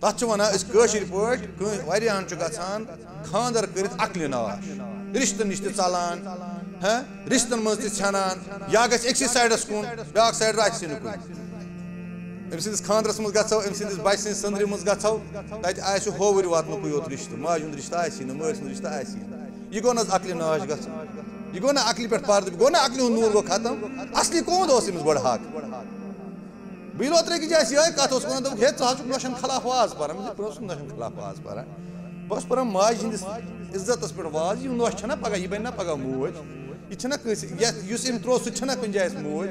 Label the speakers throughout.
Speaker 1: तथ वनाशर पे गसान खानदर कर अकल नाश रिश्तन नश चलान रिश्तन मज ान या गक्स साइडस कुन ब्या साइड आस अम सस खानदरस मज गो अम सस बच सज संद्रि मज गो तत होवर वातनुक योत रिश्त माज हुंद रिश्त आसी न मल रिश्त आसी यह गो न अकल नाश ग यह गो ना अकल पे पर्द गो ना अकल हुंद नूर गो खत्म असली कौन अमिस गो हक बह ओत्रे की जाए ये कत हे नशन खिलाफ वाज पान नशन खिलाफ वाज पान बस पान माज हंदिस इज्जत पे वाज यह नोश ना पगह यह बन ना पगह मोज यह त्रो सह कुन जाए मोज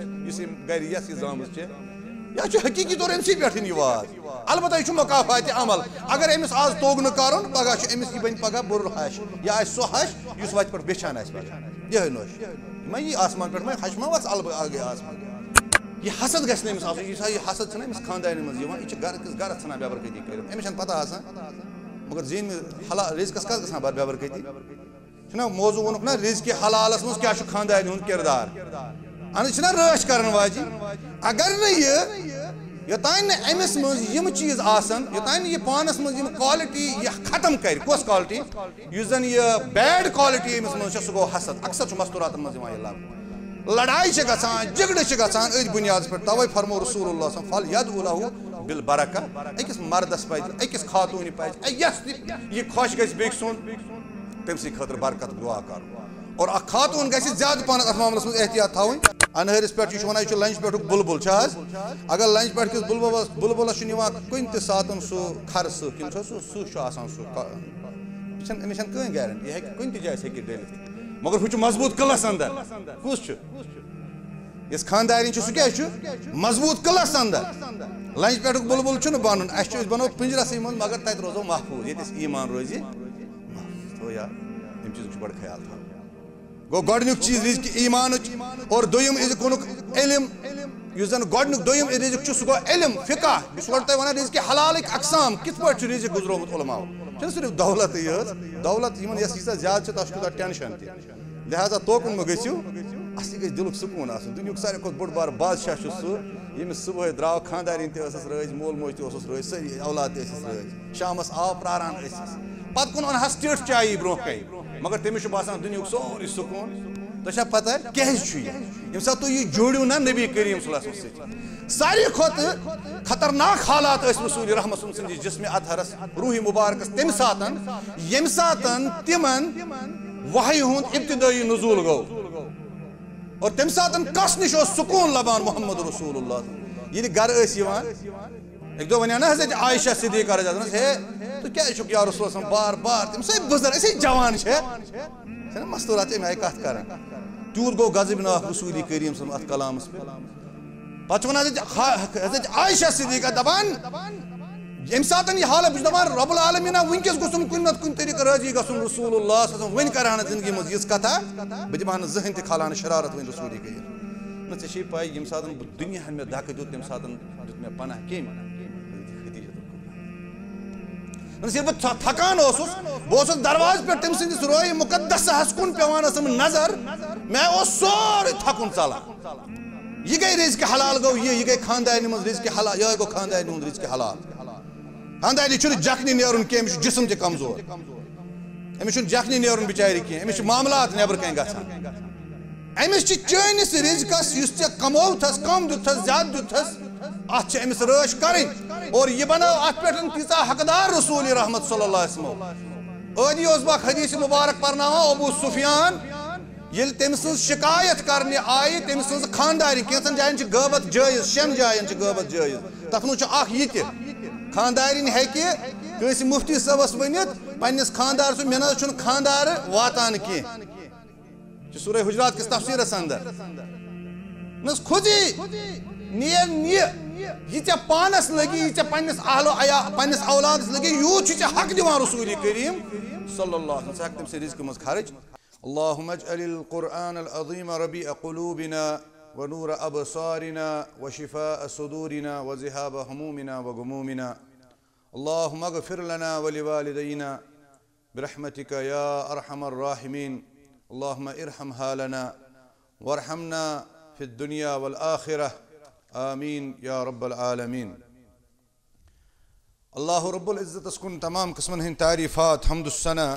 Speaker 1: गर यस जामज यह हकीकी तौर अमसी पे यह वाज अलबत्ता यह मकाफात अमल अगर अमिस आज तोग न कर पगह अमिस यह बन पगह बुर हश यह आ सह हश इस वत पे बेचान यह नोश मैं यह आसमान पे हश मा वस अल आगे आसमान यह हसद गमिस यह हसद अमिस खानदान मज यह गर ान बेबरकती कर अमिस पता मगर जीन रिजकस कस ग बेबरकती मौजू वोनुक ना रिजक हलालस मज क्या खानदान हुंद किरदार अन रश कर वाजि अगर योतान अमिस मज यम चीज आसन योतान यह पानस मज क्वालिटी यह खत्म कर कस क्वालिटी युस जन यह बैड क्वालिटी अमिस मज सह गो हसद अक्सर मस्तूरातन मज लभ लड़ाई गसान झगड़े गसान अथ बुनियाद पे तवे फरमो रसूलुल्लाह फल यदउलहु बिल बरका अकिस मर्दस पज अकिस खातून पज यस यह खुश गस बेक सुन तमसी खतर बरकत दुआ कर और अ खातून गस ज्यादा पान अथ मामलस मज एहतियात थवन अनहरिस पे वन लंच पे बुलबुल अगर लंच पे किस बुलबुलस कुन त सात सह खर अमिस कहीं गारंटी यह कुन त जाए डलित मगर हूँ मजबूत किलस अंदर कुस इस खानदारी सह क्या मजबूत किलस अंदर लंच पे बुलबुल बन अस बनो पिंजरस मज मगर तत रोजो महफूज ये ईमान रोज तो यार अम चीज बड़ ख्याल था गो गोडनुक चीज रिज़्क़ ईमान और दोयम रिज़्क़ इल्म युस जन गोडनुक दोयम रिज़्क़ सह गो इल्म फिक़ह बिस गोड तय वना रिज़्क़ हलाल अक़साम कित पट रिज़्क़ गुजरोमुत उलमाओ छ सिर्फ दौलत दौलत यमन यस यीसा ज्यादा तस तुत टेंशन त लिहाजा तोकुन म गसियो असली गस दिलुक सुकून आसन दुनियुक सारे खोत बड़ बार बादशाह छ सह यमिस सुबह द्राव खानदारिन ते असस रज मोल मोज ते असस रज सारी औलाद ते असस रज शामस आव प्रारान असस पत कुन अन हस्टेट चाय ब्रो कई मगर तमिस बासान दुनियुक सोरी सुकून तो पता क्या ये सा तुम जोड़ू ना नबी करीम सल्लल्लाहु अलैहि वसल्लम सारी खोत खतरनाक हालात रसूल रहमत सल्लल्लाहु अलैहि जिस्म अतहरस रूह मुबारक तम सातन यम सातन तिमन वही हुंद इब्तिदाई नुज़ूल गो और तम सातन कस निश सुकून लबान मोहम्मद रसूलुल्लाह ये घर एक दो वन ना हज़रत आयशा सिद्दीक़ा रज़ी अल्लाह हे तो क्या या रसूल बार बार तम से बुजुर्ग ऐसे जवान है मस्तूरात अमे आय कत कर तूत गो गज़बनाक रसूल करीम अत कलामस पे हज़रत आयशा सिद्दीक़ा दपान यम सातन यह हालत बस दपान रब्बुल आलमीना वनकस गोसुन कुन नत कुन तरीक़ राजी गसुन रसूलुल्लाह वन करहान जिंदगी मज यस कथा बह दिमह जहन त खालान शरारत वन रसूल करीम न ऐ पाई यम सातन दुनिया मे धक् दुत तम सातन दुत मे पनाह कम थकान बह दरवाज पे तम सस रोय मुकद्दस कुन पेवान नजर मैं सोरे थकुन चलान यह गई रिज़्क़ हलाल गो यह गई खानदानी मज रिज़्क़ हलाल यह गो खानदानी हुंद रिज़्क़ हलाल खानदानी जखनी नेरुन कह अमिस जिस्म ते कमजोर अमिस जखनी नेरुन बिचारी कह अमिस मामलात नेबर कहीं गसान अमिस चैनिस रिज़्क़स युस ते कमोथस कम दुथस ज्यादा दुथस अत अमिस रश करें और यह बनो अत पे तीसा हकदार रसूल रहमत सल्लल्लाहु अलैहि वसल्लम अदी बख हदीस मुबारक परनावा अबू सुफियान ये तम शिकायत करने आय तम खानदारी कैसन जायन गबत जायज 6 जायन गबत जायज तथ मज यह खानदारिन हे मुफ्ती सबस वनित पन्निस खानदार मे ना खानदार वातान कह सूरह हुजरात किस तफसीरस अंदर न खुदी यह पानस लगी यह पन्निस अहलो अया पन्निस औलादस लगी यूत हक दिवान रसूल करीम सल्लल्लाहु अलैहि वसल्लम तम से रिज़्क़ मज खर्च अल्लाहुम्मा अजअलिल कुरआनल अज़ीम रबीअ क़ुलूबिना व नूर अबसारिना व शिफ़ाअ सुदूरिना व ज़िहाब हमुमिना व गुमूमिना अल्लाहुम्मा अग़फ़िर लना व लिवालिदैना बिरहमतिका या अरहमर राहिमीन अल्लाहुम्मा इरहम हालना वरहमना फ़िद दुनिया वल आखिरह आमीन या रब्बल आलमीन। अल्लाह रब्बुल इज़्ज़तस कुन तमाम किस्मन हिंद तारीफात हमदुस्सना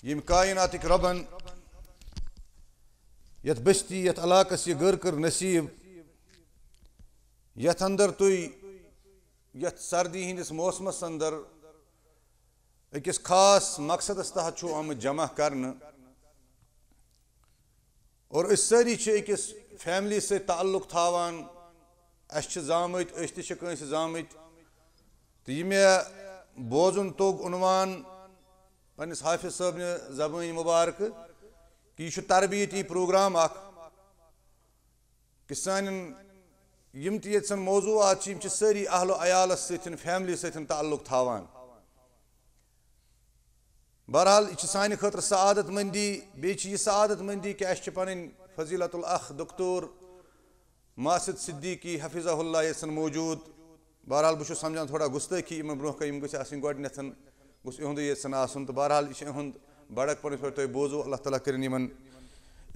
Speaker 1: यम कायनातिक रबन यथ बस्ती यथ इलाकस ये गर कर नसीब यथ अंदर तुई यथ सर्दी हिंदिस मौसमस अंदर अकिस खास मकसदस तहत छु आमत जमा करन और इस सारी अकिस फैमिली से ताल्लुक थावान अस जामत अस जामत तो यह मे बोजन तोग उनवान पन्निस हाफिज साहब ने ज़बान मुबारक कि यह तरबियती प्रोग्राम कि सान यम तन मौजूआत सारी अहल अयालस सतन फैमिली सतन ताल्लुक थावान बहरहाल यह सान खतर सआदत मंदी बे सआदत मंदी कि अस पन फजीलतुल अख डॉक्टर मासिद सिद्दीकी हफिज़हुल्लाह यसन मौजूद बहरहाल बहुत समझान थोड़ा गुस्तखी इन ब्रोह कम गई गोडनेथ गुस इहुंद यसन आसन तो बहरहाल यह इहुंद बड़क पे तुम बोजो अल्लाह ताला कर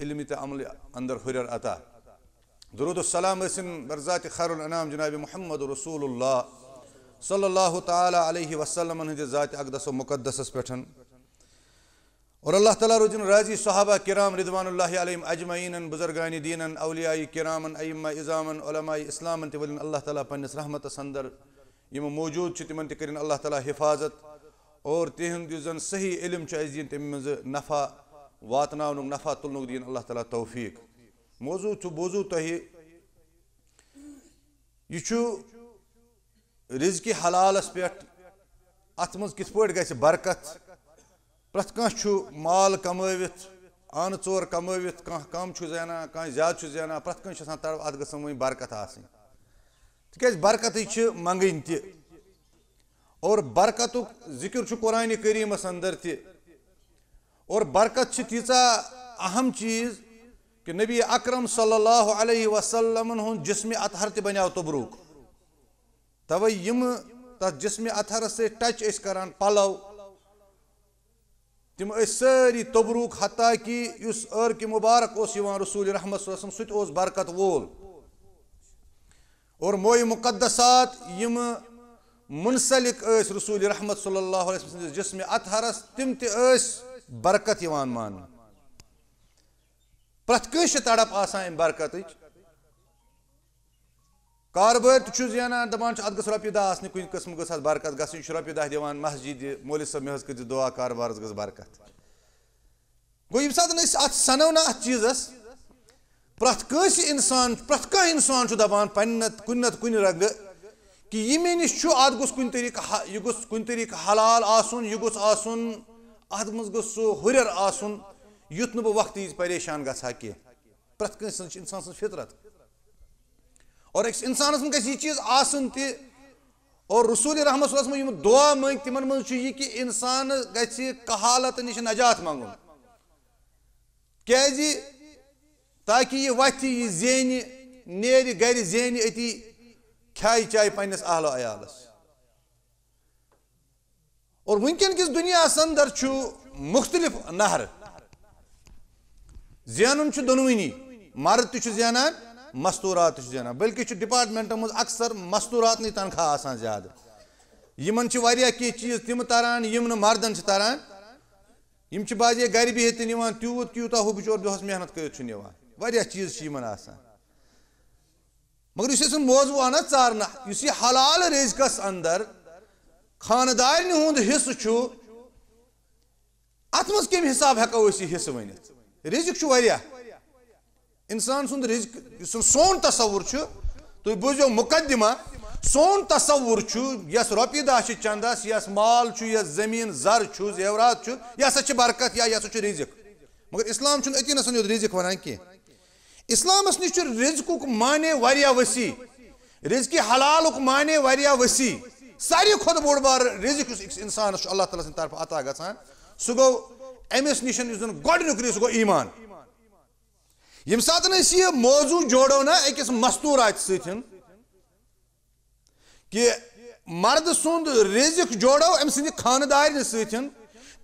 Speaker 1: इल्म तो अमल अंदर हुरर अता दुरूदुस्सलाम बरज़ात खैरुल अनाम जनाब मुहम्मद रसूलुल्लाह सल्लल्लाहु ताला अलैहि वसल्लम हंद ज़ात अक़दस व मुक़द्दसस पेठन और अल्लाह ताला रुजन राजी सहाबा किराम रिदवानुल्लाहि अलैहिम अजमईन बुजुर्गान दीनन औलियाए किरामन अइम्मा इज़ामन उलमाए इस्लामन तवलिन अल्लाह ताला पन्निस रहमतस अंदर यम मौजूद तिमन त करिन अल्लाह ताला हिफाजत और तिहंद जन सही इल्म दिन तम मज नफ़ा वातनावनुक नफ़ा तुलनुक दिन अल्लाह ताला तौफीक मौजू बोजू तुह यह रिज़्क़ हलालस पे अत मज किथ पट गि बरकत प्रत कह माल कमवित आन चोर कमवित कह कम ज़ाना कह ज्यादा ज़ाना प्रत कह तड़प अत गई वही बरकत आसनी तिक बरकत मंगन त और बरकतुक जिक्र कुरान करीमस अंदर त और बरकत तीचा अहम चीज़ कि नबी अकरम सल्लल्लाहु अलैहि वसल्लम हुंद जिस्म अतहर त बन्याव तबरूक तवे यम तथ जिस्म अतहर से टच करान पलव तिम सारी तबरूक हत्ता कि एर कि मुबारक रसूल रहमत सह बरकत वोल और मोय मुक़द्दसात यम मुनसलिक रसूल रहमत सल्लल्लाहु अलैहि वसल्लम जिस्म अतहरस तिम त बरकत मान प्रत कस तड़प आसान बरकत कारबार ज़ाना दपान अत गस रपी दह आसने कुछ किस्म गस बरकत गई रपी दह दिवान मस्जिद मौलवी साहब मे कर दुआ कारबार गस बरकत गो ये सात अत सनो ना अत चीज़स प्रत कस इंसान प्रत कह इंसान दपान कुन रंग कि यह मे नश अत गोस कुन तरीक़ यह गोस कुन तरीक़ हलाल आसन यह गोस आसन अत मज गोस सो हुरर आसन युथ नु वक्त परेशान गहा कह प्रत कस इंसान फितरत और एक इंसानस में यह चीज़ आसन त और रसूल रहमत सल्लल्लाहु दुआ मंग तिमन मज यह कि इंसान गि कहालत नश नजात मंगुन क्या ताकि यह वथ यह जेन नेर गर जेन अति खाए चाय पन्निस अहल अयालस और वुनकन किस दुनिया अंदर मुख्तलिफ नहर ज़ानन दोनवनी मर्द ज़ानान मस्तूरात ज़ानान बल्कि डिपार्टमेंट मज अक्सर मस्तूरात तनख्वाह आसान ज्यादा यमन कह चीज़ तिम तरान यम मर्दन तरान यम बाजे गर बिहित निवान त्यूत त्यूता हु बिचोर दोहस मेहनत कर चीज़ आसान मगर इस मौजू आना चारना इस हलाल रिज़्क़स अंदर खानदारन हुंद हिस्स अत मज कम हिसाब हेको हिस्स वन रिज़्क़ इंसान सुंद रिज़्क़ सोन तस्वुर तुम बूझो मुकदमा सोन तस्वुर यस रपी दह चंदस यस माल यस जमीन जर जेवरात यह बरकत या यह रिज़्क़ मगर इस्लाम अति नसन रिज़्क़ वन कह इस्लामस नश रिज़्क़ुक माने वारिया वसी रिज़्क़ हलालुक माने वारिया वसी सारी खुद बोड़ बार रिज़्क़ इंसान अल्लाह ताला सद तरफ अता गसान सह गो अमिस नश गोडनुक रिज़्क़ गो ईमान यम सात यह मौजू जोड़ो ना अकिस मस्तूरात सतन कि मर्द सुंद रिज़्क़ जोड़ो अम सद खानदारन सतन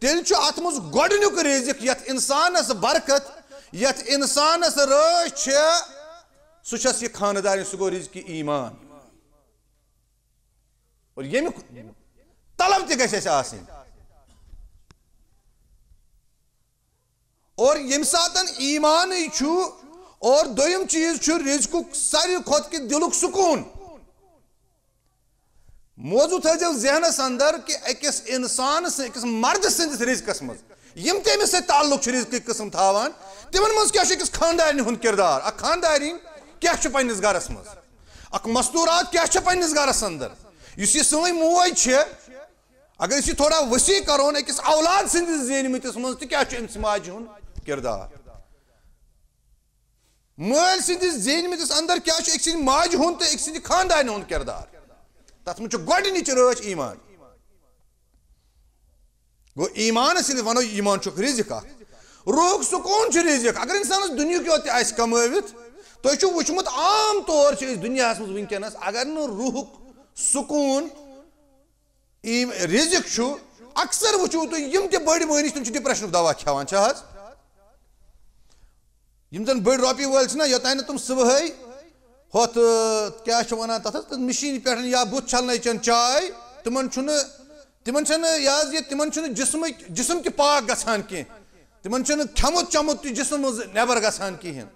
Speaker 1: तेल अत मज गोडनुक रिज़्क़ यथ इंसानस बरकत यथ इंसानस रच सह खानदार सह गो रिज़्क़ ईमान और यमिक तलब ते गژھِ आसٕنۍ और यम सातन ईमान और दोयम चीज छु रिज़्क़ुक सारी खोत के दिलुक सुकून मौजू थो जहनस अंदर कि अकिस इंसान से अकिस मर्द सिंदिस रिज़्क़स मज यम तमिस से ताल्लुक छु रिज़्क़ किस्म थावान तिमन मज क्या अकिस खानदारनि हुंद किरदार अ खानदारिन क्या छु पन्निस घरस मज अक मस्तूरात क्या छु पन्निस घरस अंदर युस ये सई मोज छ अगर इस थोड़ा वसी करोन अकिस औलाद सिंदिस जेनमितिस मज त क्या छु अम्स माज हुंद किरदार मल सिंदिस जेनमितिस अंदर क्या छु एक माज हुंद तो एक खानदारनि हुंद किरदार तथ में गोडनिच रच ईमान गो ईमान सिंह वनो ईमान छु रिज़्क़ रूह सुकून छु रिज़्क़ अगर इंसान दुनिया की आस कमावित तुम वुचमुत आम तौर दुनिया मज वनकस अगर न रूह सुकून रिज़्क़ छु अक्सर वुचु तुम यम ते बड़ मनिस तुम डिप्रेशन दवा खेवान यम जन बड़ रोपये वल ना योतान तुम सुबह होत क्या वन तथ मशीन पे या बुत छलने चन चाय तिमन जिस्म त पाक गसान कह तिमन खमुत चमुत जिस्म नबर गसान कहें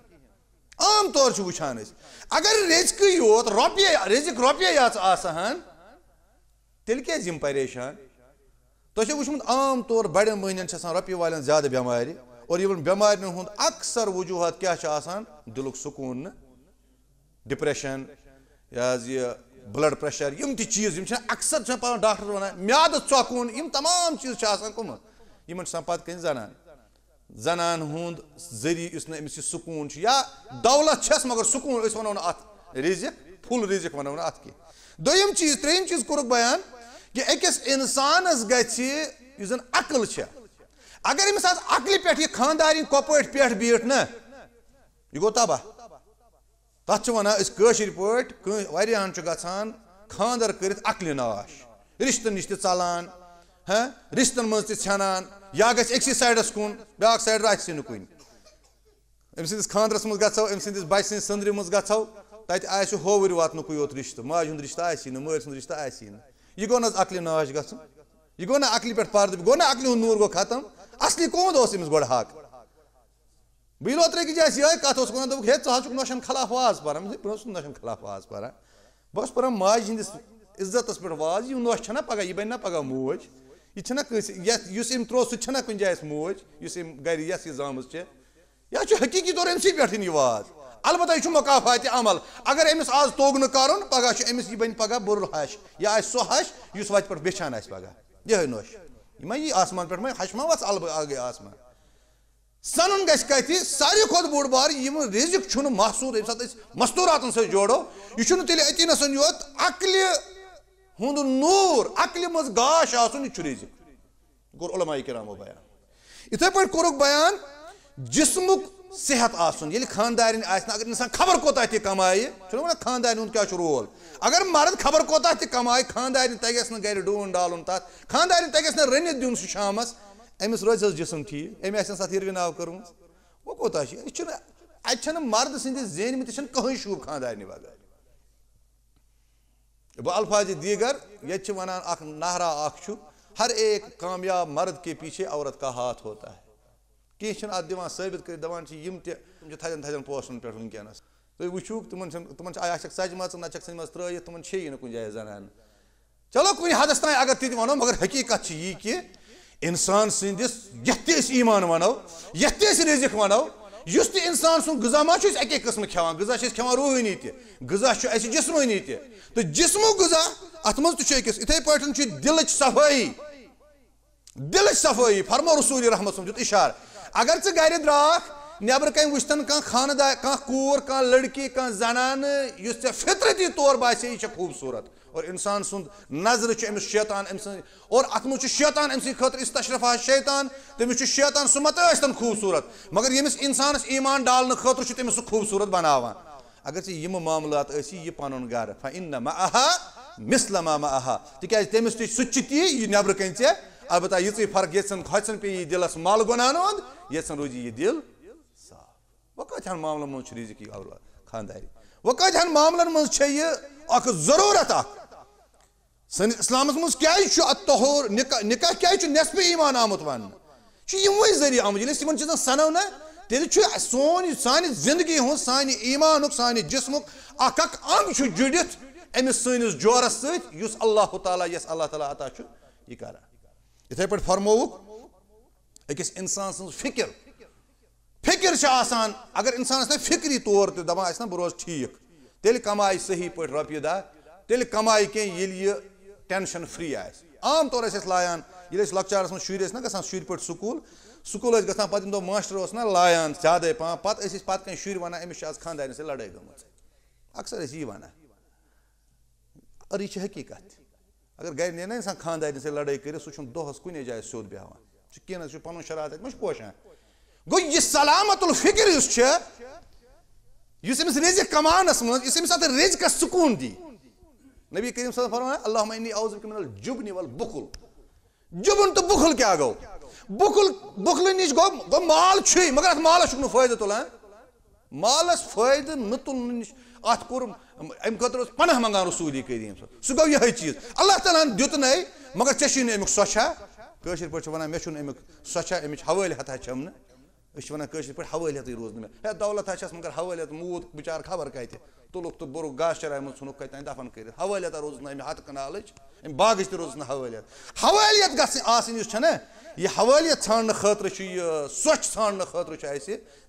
Speaker 1: आम तौर वुचान अगर रिज़्क़ योत रोपये रिज़्क़ रोपये आसान तेल क्या परेशान तुम वुचमुत आम तौर बड़े महन रोपये वाले ज्यादा बेमार और इन बेमार हुंद अक्सर वजूहत क्या दिलुक सुकून डिप्रेशन ये ब्लड प्रेशर यम चीज अक्सर डॉक्टर वन म्याद चौकून यम तमाम चीज कम इन पत कन जनान हुंद जरिए सुकून या दौलत छस मगर सुकून वनो अत रिज़्क़ फुल रिज़्क़ वनो अत कह दोयम चीज त्रेयम चीज कोरुक बयान कि अकिस इंसानस गि अकल अगर अमिस अकल पे खानदारी कपट पे बीठ न यह गो तबाह तथ वनान वारियाहन गसान खानदर कर अकल नाश रिश्तन नश चलान रिश्तन मज तना या गसी साइडस कुन ब्या साइड आस नुकुन अम सिंदिस खानदरस मज गो अम सिंदिस बच सिंद संद्रि मज गो तत आस होवर वातनुक योत रिश्त माज हुंद रिश्त आसी न मल सुंद रिश्त आसी न यह गो न अकल नाश ग यह गो न अकल पे पर्द गो न अकल हुंद नूर गो खत्म असली कौन अमिस गोड़ हक बी लोत्रे की जाए ये कत दोप हे च नौशन खिलाफ वाज पान नौशन खिलाफ वाज पान बस पान माज हंदिस इज्जत पे वाज यह नौश ना पगह यह बन ना पगह मोज यह त्रो सह कुन जाए मोज गर यस जाम या हकीकी तौर अमसी पे यह वाज अलबत्ता यह मकाफात अमल अगर अमिस आज तोग न कर पगह अमिस यह बन पगह बुर हश यह आ सह हश इस वत पे बेचान पगह यह नौश यह आसमान पे हश मा वस अलग आगे आसमान सन गति सारी खुद बोड़ बार रिज़्क़ महसूद ये मस्तूरात सो जोड़ो यह तेल अती नसन योत अकल हुंद नूर अकल मज गाश आसन यह रिज़्क़ कोर उलमाए किरामो बयान इथे पे कोरुक बयान जिस्मुक सेहत आसन ये खानदारिन अगर इंसान खबर कोता ति कमाए खानदारिन हुंद क्या रोल अगर मर्द खबर कोता ति कमाए खानदारिन तगस न गर डून डालुन तथ खानदारिन तगस न रनित दिन सह शामस अमिस रोज जिसम ठीक अमें सत हिरवी नाव कर वो कोता अत मर्द सिंदिस जेनमित कहीं शूब खानदारनि बगैर बह अल्फाज दीगर ये वनान नाहरा हर एक कामयाब मर्द के पीछे औरत का हाथ होता है कह अत दिवान साबित कर दपान थजन थजन पोस्टन पे वनकस तुम वुचूक तुम सजम नक सन त्रत तुम न कुन जाए जनान चलो कुन हदस तान अगर ती वनो मगर हकीकत यह कि इंसान सिंदिस यथ ईमान वनो यथ रिज़्क़ वनो युस इंसान सुन गज़ा मा अके किस्म खेवान गज़ा खेवान रूहानी गज़ा जिस्मानी तो जिस्मु गज़ा अत मज इथे पे दिल सफाई फरमो रसूल रहमत दित इशार अगर चे गर द्राख नबर कन वुचतन खानदार कूर लड़की जनान फितरती तौर बासे यह खूबसूरत और इंसान सुंद नजर अमिस शैतान और अत मज शैतान अम खतर इस्तशरफा शैतान तमिस शैतान सह मत खूबसूरत मगर यमिस इंसानस ईमान डालने खतर तमिस खूबसूरत बनावान अगर चे यम मामलात यह पन गर फ़इन्न मअहा मिस्ल मा मअहा तिक्याज तमिस सह ती नबर कन चे अलबत्ता यी फर्क ये खोचन पे यह दिलस मल गुनान ये रोजी यह दिल साफ वह कथन मामलन मज रिज़्क़ खानदारी वह कथन मामलन मज यह जरूरत सन इस्लाम मज क्या तोहर निकाह क्या नेसफ ईमान आमुत वन यमवे जरिए आमुत यम चीज़न सनो ना तेल सोन सान जिंदगी हूँ सान ईमान सान जिस्मुक अंग जुड़ित अमिस सनिस जोरस सत अल्लाह ताला यस अल्लाह ताला अता यह कर इथे पे फरमोवुक अकिस इंसान सं फिक्र आसान अगर इंसान फिक्री तौर तो दपान ना बह रोज ठीक तेल कमाई सही पे रोपये दह तेल कमाई कह टेंशन फ्री आम तौर लायान ये लकचारस मज शुर ना गसान शुर पे स्कूल गसान पे दो मास्टर ना लायान ज्यादा पह पे शुर वन अमिस आज खानदान से लड़ाई गम अक्सर यह वन और यह हकीकत अगर गर ने ना इंसान खानदान से लड़ाई कर सह दोहस कुने जाए सोद बेहान कह पन शरारत मे पोशान गो यह सलामतुल फिक्र अमिस रिज़्क़ कमानस मज अमिस रिज़्क़ सुकून दी नबी करीम सल्लल्लाहु अलैहि वसल्लम अल्लाहुम्मा इन्नी औज़ु बिका मिनल जुब्नि वल बुखल जुबन तो बुखल क्या गो बुखल निश गो माल छुई मगर अत मालस छुक फायदे तुलान मालस फायदे न तुलन निश अत कोर अम खतर पनाह मंगान रसूल करीम सह गो यह चीज अल्लाह ताला दित नै मगर चेशी अमुक सोचा कशर पे वन मे अमुक सोचा अमिच हवाल हथा छम वन कशर पे हवाल हत रोज मे है दौलत हस मगर हवाल हत मूद बिचार खबर कत तुलुक तो बोरुक गास चराय मज नुक कत दफन कर हवालियत रोज अमे हथ कनाल अम बाग रोज हवालियत गह यह हवालियत ान खतर स्वच्छ ान खतर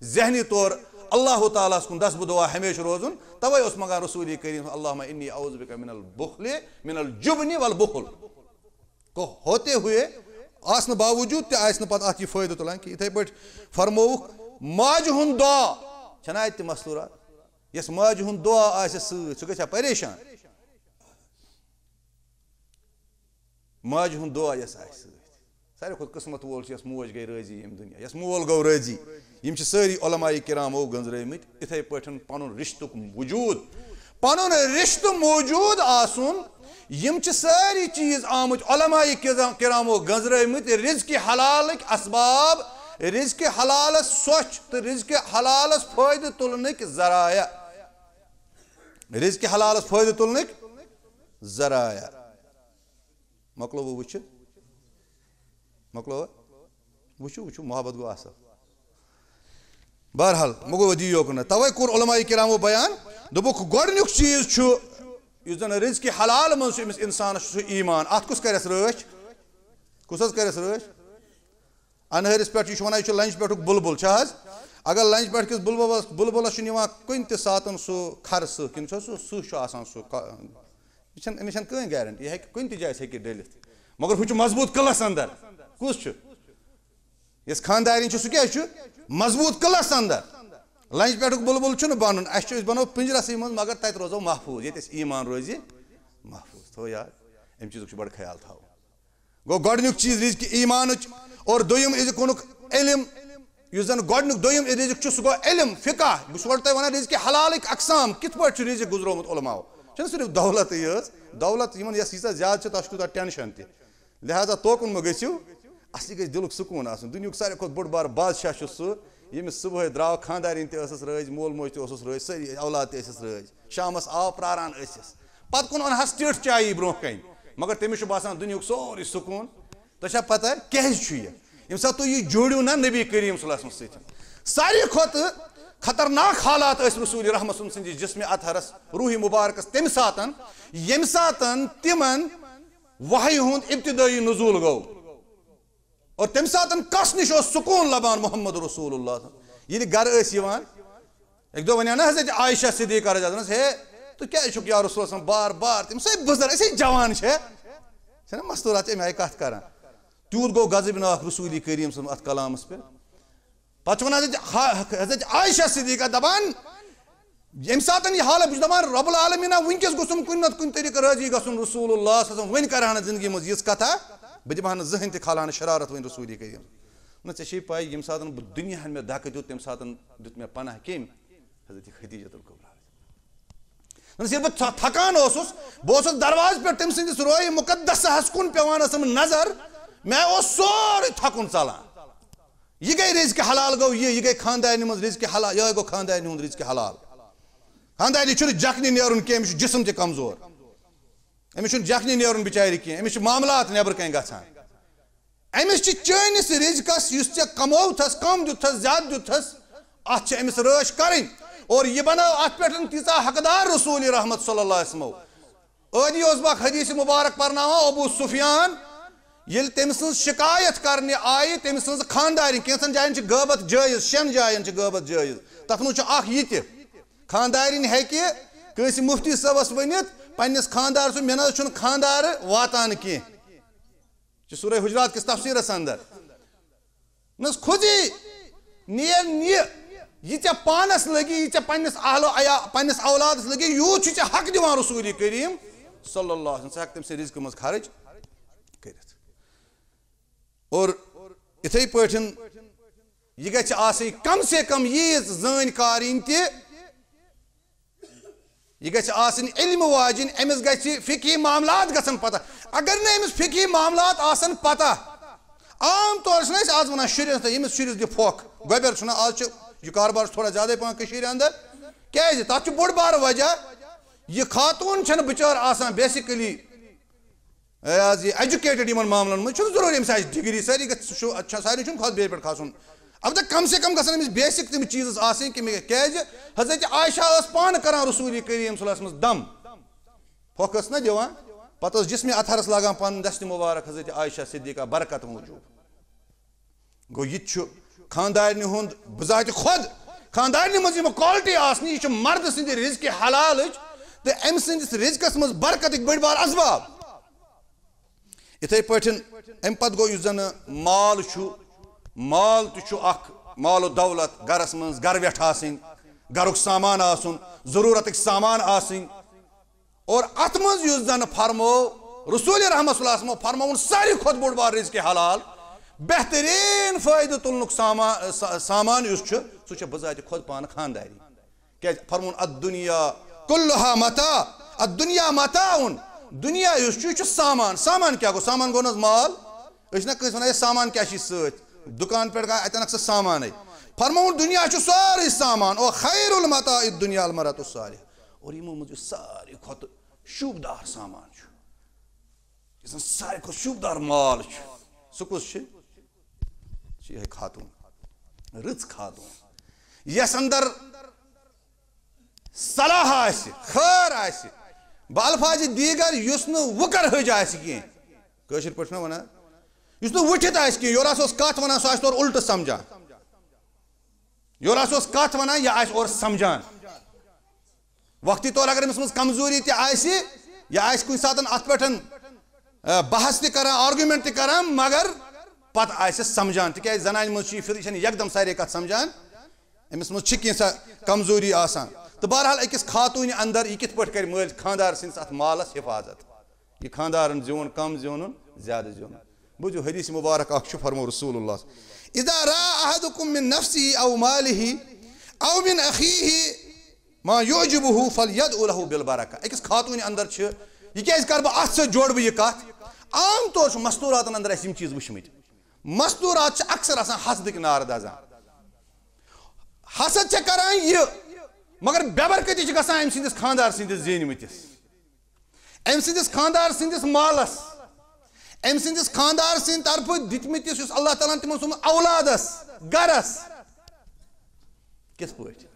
Speaker 1: जहनी तौर अल्लाह ताला कुन दसब दुआ हमेशा रोजुन तवे मंगान रसूल करीम अल्लाहुम्मा इन्नी औज़ु बिका मिनल बुखल मिनल जुब्नि वल बुखल तो होते हुए आसन बावजूद ते पत अत फायदे तुलान कि इथे पे फरमोवुक माज हुंद दुआ छना अत मसलूरा यस माज हुंद दुआ आसे सह गया परेशान माज हुंद दुआ यस आसे सारे खुद किस्मत वोल यस मोज गई राजी यम दुनिया यस मोल गो राजी यम सारी उलमाए किरामो गंजरमित इथे पे पन रिश्तुक वजूद पन रिश्त मौजूद आसुन यम सारी चीज आमुत उलमाए किरामो गंजरमित रिज़्क़ हलाल असबाब रिज़्क़ हलाल स्वच्छ तो रिज़्क़ हलाल फायदे तुलन जराया रिज़्क़ हलाल फायदे तुलन जराया मकलो वो मकलो वो मोहब्बत गो असल बहरहाल मगो दी योकन तवे कोर उलमाए किरामो बयान दोपुक गोडनुक चीज जन रिज़्क़ हलाल मज इंसान ईमान अत कुस करस रच कुस करस रच अनहरिस पे वन लंच पे बुलबुल अगर लंच पे किस बुलबुलस कुन त सात सह खर सह सह अमिस कहीं गारंटी यह कुन त जाए हे डलित मगर हूँ मजबूत कलस अंदर कुस यस खानदारी सह क्या मजबूत कलस अंदर लंच पे बुलबुल बन बनो पिंजरस मज मगर तत रोजो महफूज ये ईमान रोज महफूज थो यार अम चीज़ बड़ ख्याल थो गो गोडनुक चीज रिज़्क़ ईमान और दोयम इज़ कुनुक इल्म युस जन गोडनुक दोयम रिज़्क़ सह गो इल्म फिका बस तुम वन रिज़्क़ हलाल अक़साम कित पे रिज़्क़ गुजरोमुत उलमाओ सिर्फ दौलत दौलत यस यीजा ज्यादा तक तूत टेंशन त लिहाजा तोकुन मे गो असली गई दिलुक सुकून आसन दुनियुक सारे खुद बोड़ बार बादशाह सह यमिस सुबह द्राव खानदारिन तस रज मोल मोज तस रज सारी औलाद तस रज शामस आव प्रारान पत कुन अनहस टिठ चाय ब्रोह कन मगर तमिस बासान दुनियुक सोरी सुकून तो पता क्या ये सात तुम यह जोड़ू ना नबी करीम सल्लल्लाहु अलैहि वसल्लम सारी खुद खतरनाक हालात रसूल रहमत सद जिस्म अतहरस रूह मुबारकस तम सात यम सात तिमन वही हुंद इब्तिदाई नुज़ूल गो और तम सात कस निश सुकून लबान मोहम्मद रसूलुल्लाह ये गर एक दो वन ना हजरत आयशा सिद्दीक़ा रज़ियल्लाहु अन्हा हे तो क्या या रसूल बार बार तम सही बुजुर्ग ऐसे जवान है मस्तूरात अमे आय कत कर तूत गो गजबनाक रसूल करीम अत कलामस पे पत वन हजरत आयशा सिद्दीक़ा दपान यम सात यह हालत दपान रब्बुल आलमीन वनकस गोसुम कुन नत कुन तरीक़ राजी गसुन रसूलुल्लाह वन कर जिंदगी मज यिस कथा बह दिमह जहन त खालान शरारत वन रसूल करीम न ऐ पाई यम सात दुनिया मे धक् दित तम सात दित मे पनाह कम हजरत खदीजतुल कुब्रा बह थकान बह दरवाज पे तम सस रोए मुकद्दस कुन पेवान नजर मैं सोरे थकुन चलान यह गई रिज़्क़ हलाल गो यह गई खानदानी मज रिज़्क़ हलाल यह गो खानदानी हुंद रिज़्क़ हलाल खानदानी जखनी नेरुन कह जिस्म त कमजोर अमिस जखनी नेरुन बिचारि कह अमिस मामलात नबर कन गछान अमिस चैनिस रिजकस युस चे कमोथस कम दुथस ज्यादा दुथस अत अमिस रश करें और यह बनाओ अत पे तीचा हकदार रसूल रहमत सल्लल्लाहु अलैहि वसल्लम अदी बख हदीस मुबारक परनावा अबू सुफियान ये तम शिकायत करने आये तम खानदारी कैंसन जायन गबत जायज 6 जायन गबत जायज तथ मज यह खानदारिन हेस मुफ्ती सबस वनित पन्निस खानदार मे ना खानदार वातान कह सूरह हुजरात किस तफसीरस अंदर न खुदी यह पानस लगी यह पन्निस पन्निस औलादस लगी यूत चे हक दिवान रसूल करीम सल्लल्लाहु अलैहि वसल्लम तम से रिज़्क़ मज खर्च करित और इथे पठन यह गछ आसि कम से कम यीज जानकारी ते यह गछ आसिन इल्म वाजिन अमिस गछ फिकी मामलात गसन पता अगर न अमिस फिकी मामलात आसन पता आम तौर से आज वन शुरस यमिस शुरस दि फोक गोबर छुना आज यह कारोबार थोड़ा ज्यादा पान कशीर अंदर क्या तथ बोड़ बार वजह यह खातून छन बिचार आसान बेसिकली आज ये एजुकेटेड इन मामलन में जरूरी अमिस डिग्री सारी सारी खुद बे पे खासन अब तक कम से कम गसन अमिस बेसिक तम चीज आसन कि क्या हजरत आयशा पान करान रसूल करीम सल्लल्लाहु अलैहि वसल्लम दम फोकस ना दिवान पत जिसमें अथरस लागान पन दस्त मुबारक हजरत आयशा सिद्दीका बरकत मौजूद गो यह खानदारनि हुंद बजात खुद खानदारनि मज क्वालिटी आसनी यह मर्द सिंद रिज़्क़ हलाल तो अम सिंदिस रिज़्क़स मज बरकत बड़ बार असबाब इथे पठन अम पत गो जन माल माल तो माल दौलत गरस मज गर वेठ आसन गरुक सामान आसन जरूरत सामान आसन और अत मज जन फरमो रसूल रहमत सल्लल्लाहु अलैहि वसल्लम फरमोन सारी खुद बोड़ बार रिज़्क़ हलाल बेहतरीन फायदे तुलनुक सामान सह बजात खुद पान खानदारी क्या फरमोन अद्दुनिया कुल्लुहा मता अद्दुनिया मताउन दुनिया सामान सामान क्या गो सामान गो न माल ना कस वन सामान क्या सत दुकान पे अतन सह सामान फरमोन दुनिया सारे सामान और खैरुल मता दुनिया अल मरतु सालिह और यमो मज सारे खुद शुभदार सामान सारे खुद शुभदार माल सह कुछ खातून रच खातून यस अंदर सलाह आसि खैर आसि बालफाज दीगर युस न वकर हज आसि कह पे वन युस न वठित आसि कह योर कत वन सह तौर उल्ट समझान योर कत वन यह आस और समझान वक्ती तौर अगर अमिस मज कमजोरी यह कुछ सात अत पे बहस तक आर्गुमेंट तक मगर पत आसे समझान तिक जनान मज यकदम सारे कत समझान अमिस मज कैसा कमजोरी आसान तो बहरहाल अकिस खातून अंदर यह कित कर मल खानदार सिंस अत मालस हिफाजत यह खानदारन जोन कम जोन ज्यादा जोन बुझो हदीस मुबारक फरमो रसूलुल्लाह इज़ा रा अहदुकुम मिन नफ्सिही औ मालिही औ मिन अखीही मा युजिबुहु फलयदउ लहु बिल बरका अकिस खातून अंदर यह क्या कर बह अत जोड़ बह यह कत आम तौर मस्तूरातन अंदर यम चीज वुचमित मस्तूरात अक्सर आसान हसदक नार दजान हसद करान यह मगर बेबरकती गसान अम सिंदिस खानदार सिंदिस जेनमतिस अम सिंदिस खानदार सिंदिस मालस अम सिंदिस खानदार सिंद तरफ दितमतिस अल्लाह ताला तिमन सोम औलादस गरस किस पट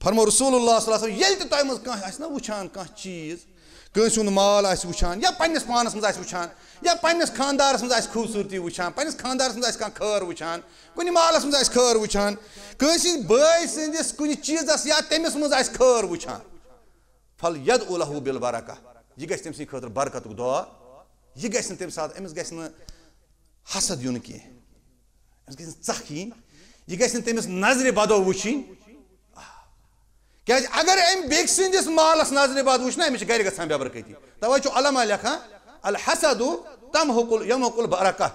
Speaker 1: फरमो रसूलुल्लाह सल्लल्लाहु अलैहि वसल्लम ये तय मज कह वुचान कह चीज कंस माल वुचान या पन्निस पानस मज वुचान या पन्निस खानदारस मज खूबसूरती वुचान पन्निस खानदारस मज खैर वुचान कुछ मालस मज खैर वुचान कंस बय सिंदिस कुछ चीजस या तमिस मज खैर वुचान फल यदउ लहु बिल बरका यह गछ तम सद खतर बरकत दुआ यह गछ तम सात अमिस गछ न हसद युन कह अमिस गछ चख यीन यह गछ तमिस नजर बदो वुचिन क्या अगर अम बेक सिंदिस मालस नजर बद वुचना अमिस गर गछान बेबरकती तवै छु अलमा लेखान अल हसदु तमहुकुल यमहुकुल बरका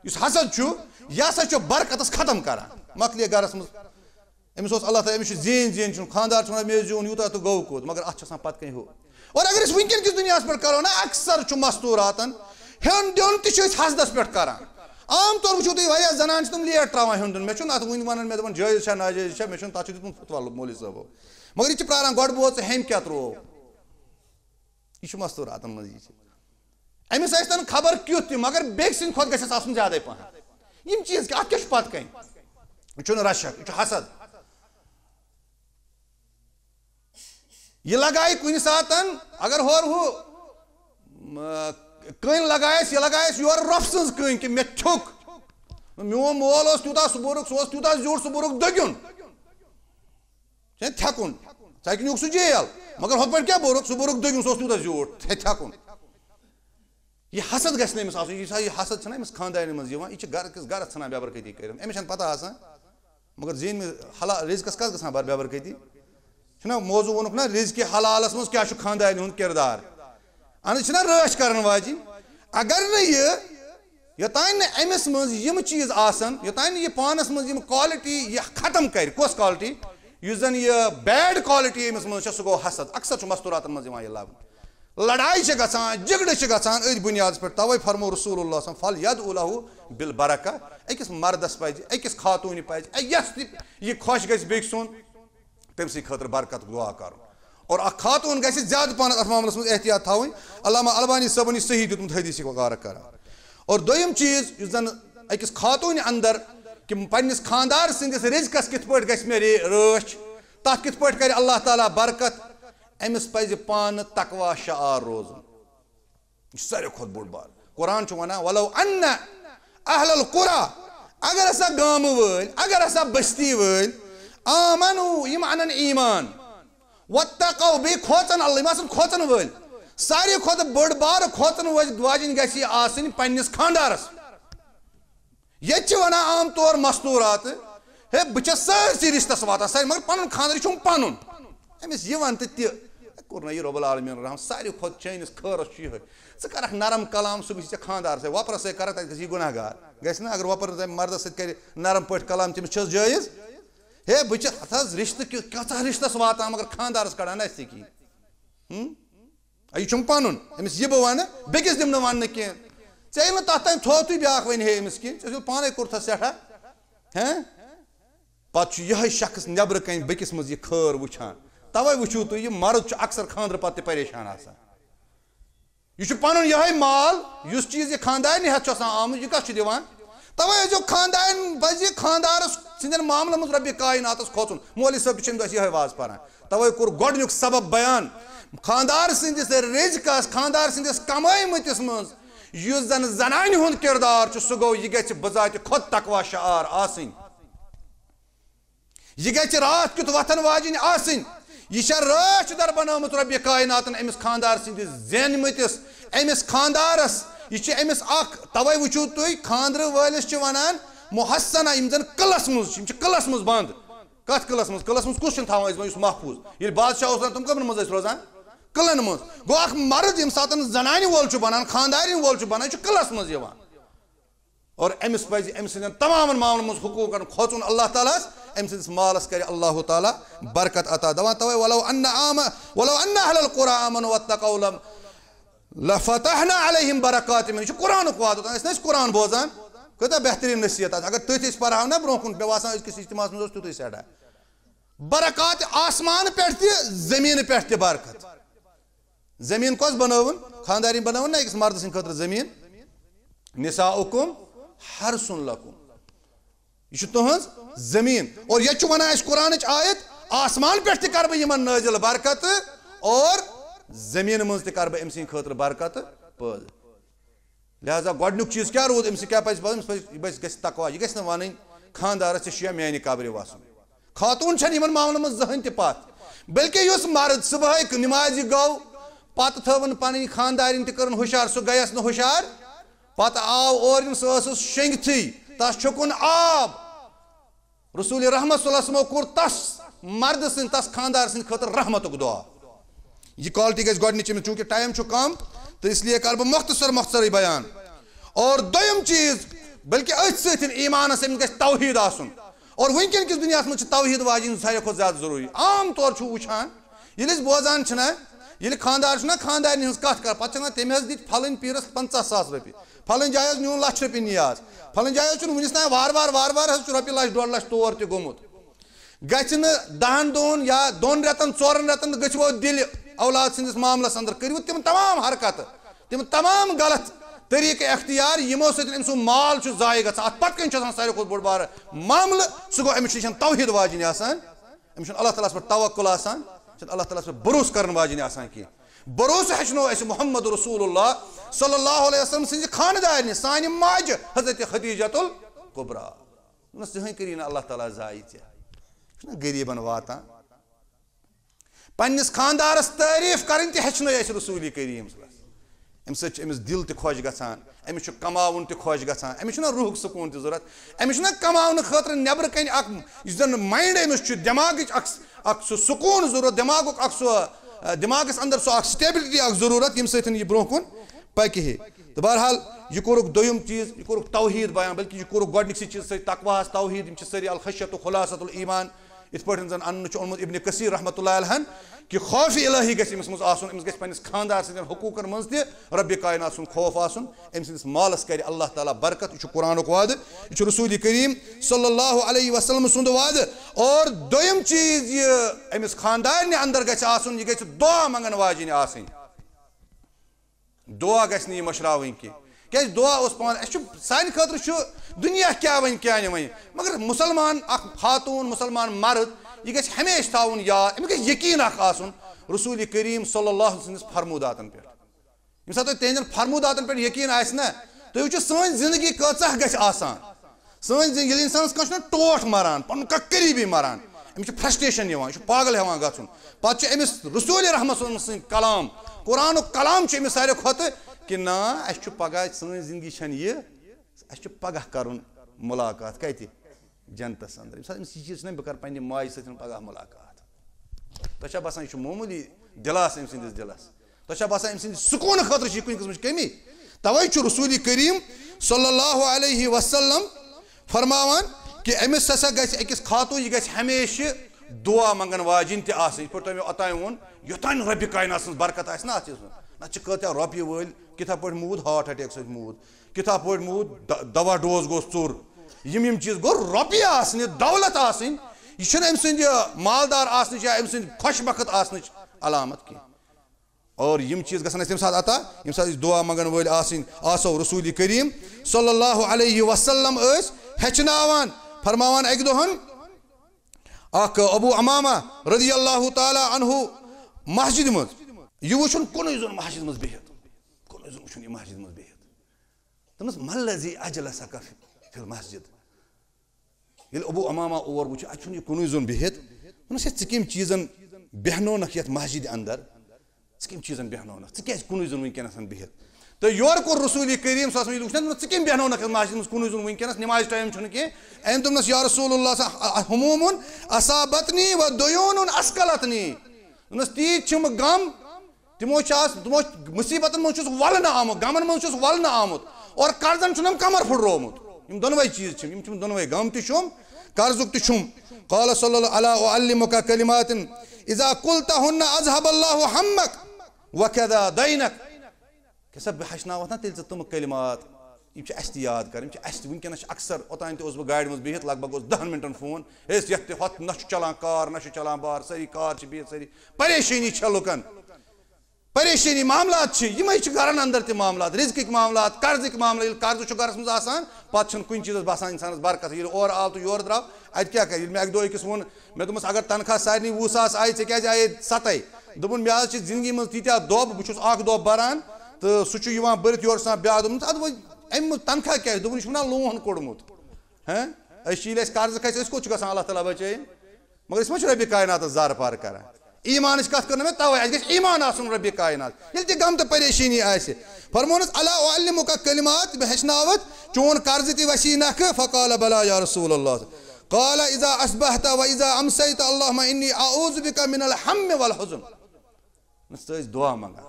Speaker 1: इस हसद छु यह सा बरकतस खत्म करान मकलिय गरस मज अमिस अल्लाह ताला अमिस जेन जेन छु खानदार छु मे जोन यूता तो गौ कोत मगर अत छसान पत कहीं हो और अगर इस वुनकन किस दुनिया पे करो ना अक्सर छु मस्तूरातन हेन दोन ति हसदस पे करान आम तौर वो तुम जनान तुम लेट त्रावान हुंदन मे अत वन वन मे दपान जायज नाजायज मे तथा दितमुत फतवा मौलवी साहबो मगर यह प्रारान गो बो हेम क्या त्रो यह मस्तूरातन मज अमिस आन खबर क्युत मगर बेक सिंद खुद गस आसन ज्यादा पहन यम चीज अत क्या पत कन यह रशक यह हसद यह लगाए कुन सात अगर होर हु कन लगायस यह लगायस योर रफ सज कन कि मे थुक मोन मोल तूत सबुरुक सह तूत ज्यूट सबुरुक दग्युन थकुन थ सह जेल मगर हथ पे क्या बोरुक सह बोरुक दग्युन सह तूत ज्यूट थकुन यह हसद गस नमिस आसन यह हसद अमिस खानदान मज यह गरस ठान बेबरकती कर अमिस पता आसान मगर जीन में हला रिजकस कस गसान बेबरकती मौजू वोनुक ना रिजक हलालस मज क्या खानदान हुंद किरदार अन रश कर वाजिन अगर न योतान अमिस मज यम चीज आसन योतान यह पानस मज यम क्वालिटी यह खत्म कर कस क्वालिटी युस जन यह बैड क्वालिटी अमिस मज सह गो हसद अक्सर मस्तूरातन मज यह लबन लड़ाई गसान झगड़ गसान अथ बुनियाद पे तवे फरमो रसूलुल्लाह फल यद उलहु बिल बरका अकिस मर्दस पज अकिस खातून पज यस यह खुश गस बेक सुन तम सी खतर बरकत दुआ कर और अ खातून गस ज्यादा पान अथ मामलस मज एहतियात थवन अल्लामा अलबानी सबन सही दितमुत हदीस मुबारक कर और दोयम चीज युस जन अकिस खातून अंदर कि पन्निस खानदार सिंदिस रिजकस कित पट गस मे रच तथ कित पट कर अल्लाह ताला बरकत अमिस पज पान तकवा शार रोजन सारे खुद बोड़ बार कुरान वना वलो अन्न अहलल कुरा अगर हसा गाम वल अगर हसा बस्ती वल आमनु यम अनन ईमान वत्तकौ बे खोचन अल्लाह मसन खोचन वल सारे खुद बोड़ बार खोचन वाजिन गसी आसिन पन्निस खानदारस ये वना आम तौर मस्तूरात हे बह सरसी रिश्तस वातान सारे मगर पन खानदार छुम पनुन अमिस यह वन तो कोर यह रब्बुल आलमीन रहम सारे खुद चैनिस खरस यह कर नरम कलाम सह गई खानदार से वपर से कर यह गुनाहगार गस ना अगर वपर मर्दस सर नरम पे कलाम तमिस जायज हे बह रिश्त क्या रिश्तस वातान मगर खानदारस कड़ान की यह पन अमिस यह बह वन बेकिस दिम वन कह ऐ तथ तम थो तु ब्या वन हे अमिस कह पाने कोर सठा हैं पे यह शख्स नबर कन बेकिस मज यह खर वुचान तवे वुचू तुम यह मर्द अक्सर खानदर पे परेशान आसान यह पन यह माल उस चीज यह खानदान हेत आमुत यह कस दिवान तवे जो खानदान पज खानदार सिंदन मामलन मज रब्बे कायनातस खोचुन मौलवी साहब तम यह वाज पारान तवे कोर गोडनुक सबब बयान खानदार सिंदिस रिजकस खानदार सिंदिस कमाई मतिस मज युस जन जनान हुंद किरदार सह गो यह गछ बजात खुद तकवा शार आसिन यह गछ रात कित वथन वाजिन आसिन यह राच दर बनमुत रब्बे कायनातन अमिस खानदार सिंदिस जैन मतिस अमिस खानदारस यह अमिस तवे वुचू तुम खानदर वलिस वनान मुहसना यम जन कलस मज कलस मज बंद कत कलस मज कुछ थवान महफूज ये बादशाह तुम कमन मज रोजान कलन मज गो मर्द यम सात जनान वोल बनान खानदार वोल बनान कलस मज और अमिस पज अम सद तमाम मामलन मज हुकूकन खोचुन अल्लाह ताला अम सदिस मालस कर अल्लाह ताला बरकत अता दवान तवे वलो अन्न अहलल कुरा आमनु वत्तकौ लफतहना अलैहिम बरकात मिन कुरान वाद अस कुरान बोजान कत बेहतरीन नसीहत अगर तथ पढ़ो ना ब्रो कुन पे वासान अकिस इज्तिमास मज तुत सेड़ा बरकात आसमान पे जमीन पे बरकत जमीन कस बनवन खानदारी बनवन ना अकिस मर्द सिंद खतर जमीन निसाउकुम हरसुन लकुम यह तुहज जमीन और ये वनान कुरान आयत आसमान पे कर बन नाजिल बरकत और जमीन मज कर अम सद खतर बरकत पद लिहाजा गोडनुक चीज क्या रोद अमिस क्या गस तकवा यह गस वन खानदारस ये मानि कब्र वसन खातून इन मामलन मज जहन तत बल्कि उस मर्द सुबह नमाज गो पत थवन पन खानदारिन तक हुशार सह गयस न हुशार पत आव और सह शेंगथी तस छुकुन आब रसूल रहमत सल्लल्लाहु कोर तस मर्द सिंद तस खानदार सिंद खतर रहमतुक दुआ यह क्वालिटी गस गोडनिच चूंकि टाइम कम तो इसलिए कर मुख्तसर बयान और दोयम चीज बल्कि अथ सत ईमानस गस तौहीद आसन और वनकन किस दुनिया में तौहीद वाजिन सारे खुद ज्यादा जरूरी आम तौर वुचान ये बोजान ये खानदार खानदार हज कत कर पे तम दित फलन पीरस 50,000 रुपये फलन जाय न्यून लक्ष रुपये नियाज फलन जाय वनस तान वार वार रुपये 1,00,000 1,00,000 तौर तोमुत गि 10 दोहन या 2 रेतन 4 रेतन गो दिल औलाद सिंदिस मामलस अंदर करियो तिम तमाम हरकत तिम तमाम गलत तरीके अख्तियार यमो सत अम सुन माल जाय ग अत पत कन सारे खुद बोड़ बार मामल सह गो अमिस तौहीद वाजन अमिस अल्लाह ताला पे तवक्कुल अल्लाह ताला पे भरोस करन वाजन कह भरोस हेचनो अस मोहम्मद रसूलुल्लाह सल्लल्लाहु अलैहि वसल्लम सिंज खानदार सान माज हजरत खदीजतुल कुबरा जहें करी ना अल्लाह ताला जाय गरीबन वातान पन्निस खानदारस तारीफ करन हेचनो अस रसूल करीम अम समिस दिल त खुश गसान अमिस कमाउन त खुश गसान अमिस रूह सुकून त जरूरत अमिस कमाउन खतर नबर कन जन माइंड अमिस दिमाग सुकून जरूरत दिमागस अंदर सो स्टेबिलिटी जरूरत यम सत यह ब्रोह कुन पकि है तो बहरहाल यह कोरुक दोयम चीज यह कोरुक तौहीद बयान बल्कि यह कोरुक गोडनिकसी चीज सत तकवाहस तौहीद यम सारी अल खशियत खुलासतुल ईमान इत पे जन अनमुत इब्न कसीर रहमतुल्लाह अलैह कि खौफ इलाही गमिस मज आसन अमिस गस खानदार सद हुकूकन मज त रब्बि कायनात सुन खौफ आसन अम सिंदिस मालस कर अल्लाह ताला बरकत यह कुरानुक वाद यह रसूल करीम सल्लल्लाहु अलैहि वसल्लम सुंद वाद और दोयम चीज यह अमिस खानदार अंदर गस आसन यह गस दुआ मंगन वाजिन आसन दुआ गस न मशरावन की क्या दुआ उस पान सान खतर दुनिया क्या वन क्या वन मगर मुसलमान खातून मुसलमान मर्द यह गस हमेशा थाउन याद अमिस गस यकीन आसन रसूल करीम सल्लल्लाहु अलैहि वसल्लम फरमूदातन पे यम सात तेहन फरमूदातन पे यकीन आस ना तुम वो सन जिंदगी कचा गस आसान सन इंसान कह टोट मरान पन करीबी मरान अमिस फ्रस्ट्रेशन पागल हेवान गन पे अमिस रसूल रहमत सं कलाम कुरान कलाम अमिस सारे खुद कि ना अस पगह सन जिंदगी यह अस पगह कर मुलाकात कत जनतस अंदर अमिस यह चीज बह कर पे माज सत पगह मुलाकात तुम बसान यह मामूली दिलास अम सिंदिस दिलस तुम बसान अम सुकून खतर कुछ किस्म कमी तवे रसूल करीम सल्लल्लाहु अलैहि वसल्लम फरमावान कि अमिस हसा गस खातून यह गस हमेशा दुआ मंगन वाजिन तह पे ओतान वोन योतान रब्बि कायनात सं बरकत आस ना कत्या रोपये वल किथा पे मूद हार्ट अटैक सत मूद किथा पे मूद दवा डोज गो चोर यम चीज गो रोपये आसने दौलत आसन यह अम सद मालदार आसन अम सद खुशबखत आसन अलामत की और यम चीज गसन तम सात अता यम सात दुआ मंगन वल आसो रसूल करीम सल्लल्लाहु अलैहि वसल्लम हेचनावान फरमावान एक दोहन अबू अमामा रदियल्लाहु ताला अन्हु मस्जिद मज यह वुन कुन जोन मस्जिद मज बिहित कुन जोन वुन यह मस्जिद मज बिहित तमस मल्लजी अजलसक फिल मस्जिद ये अबू अमामा और वो अत कुन जोन बिहित वन कम चीजन बेहनो ये मस्जिद अंदर कम चीजन बेहनो क्या कुन जोन वनकन बिहित तो योर कोर रसूल करीम कम बेहनो मस्जिद कुन जोन वनकन नमाज टाइम कह अम तुमस या रसूलुल्लाह हुमूमुन असाबतनी व दुयूनुन अस्कलतनी तीज गम तमो मुसीबतन मज वलन आमुत गमन मज वलन आमुत और कर्जन कमर फुटरोमुत दोनवे चीज दोनवे गम तुम कर्जुक तुम क़ाल सल्लल्लाहु अलैहि उअल्लिमुका कलिमातिन इज़ा क़ुल्तहुन्ना अज़हबल्लाहु हम्मक व कदा दैनक कैसा हशनाव ना तेल तुम कलिमात अस याद कर वनकस अक्सर ओतान तह गाड़ मज बिहित लगभग 10 मिनटन फोन ये ना चलान कार ना चलान बार सारी कार बिहित सारी परेशानी लुकन परेशानी मामलात घर अंदर त मामलात रिज़्क़िक मामलात कर्ज़िक मामला कर्ज घर मज आसान पे कुछ चीज़ बसान इंसान बरकत ये और आव तो योर द्राव अत क्या कर मे दो अकिस वोन मे दोपस अगर तनख्वाह सारे 20,000 आये क्या आये 7 दोपन मे जिंदगी मज तीत्या दोब बहुत दोब बरान तो सह बरित योर ब्या दोपन अम तनख्वाह क्या दोपन लोन कोड़मुत हाँ कर्ज खस कोत ग अल्लाह ताला बचे मगर मा रब्बि कायनात जार पार कर ईमान कत कर मे तवे अस ईमान आसन रब्बि कायनात ये गम तो परेशानी आसे फरमोनस अला उअल्लिमुका कलिमात बह हेचनावत चोन कर्ज त वसी नख फ़क़ाल बला या रसूलल्लाह क़ाल इज़ा अस्बहत व इज़ा अमसैत अल्लाहुम्मा इन्नी अऊज़ु बिका मिनल हम्म वल हुज़्न नस दुआ मंगा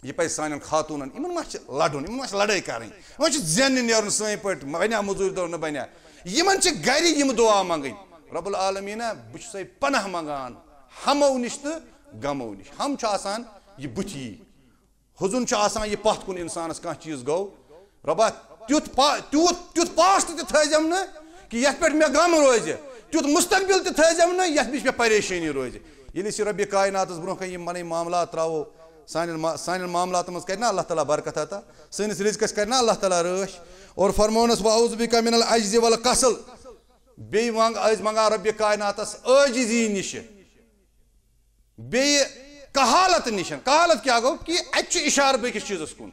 Speaker 1: यह पे सान खातून इन लड़न इन लड़ाई कर जेन नीर सन पे बना मजूर दौर न बना इन गर दुआ मंगन रब्बुल आलमीन बस पनाह मंगान हमो नश तो गमो नश हम यह बुथी हुजुन यह पत कुन इंसानस कह चीज गो रब्बा तुत पास्ट तम न कि ये पे मे गम रोज तुत मुस्तकबिल तम न ये मे परेशानी रोज ये रब्बि कायनात ब्रोह कन मन मामलात त्रो सान मामलात मज कर अल्लाह ताला बरकत अता सनिस रिज़्क़स कर अल्लाह ताला रश और फरमोनस वऊज़ु बिका मिनल अज्ज़ि वल कसल बे मंग आज मंगा रब्बि कायनातस आजिज़ी निश बे कहालत निश कहालत क्या गो कि अत इशार बेकिस चीज़स कुन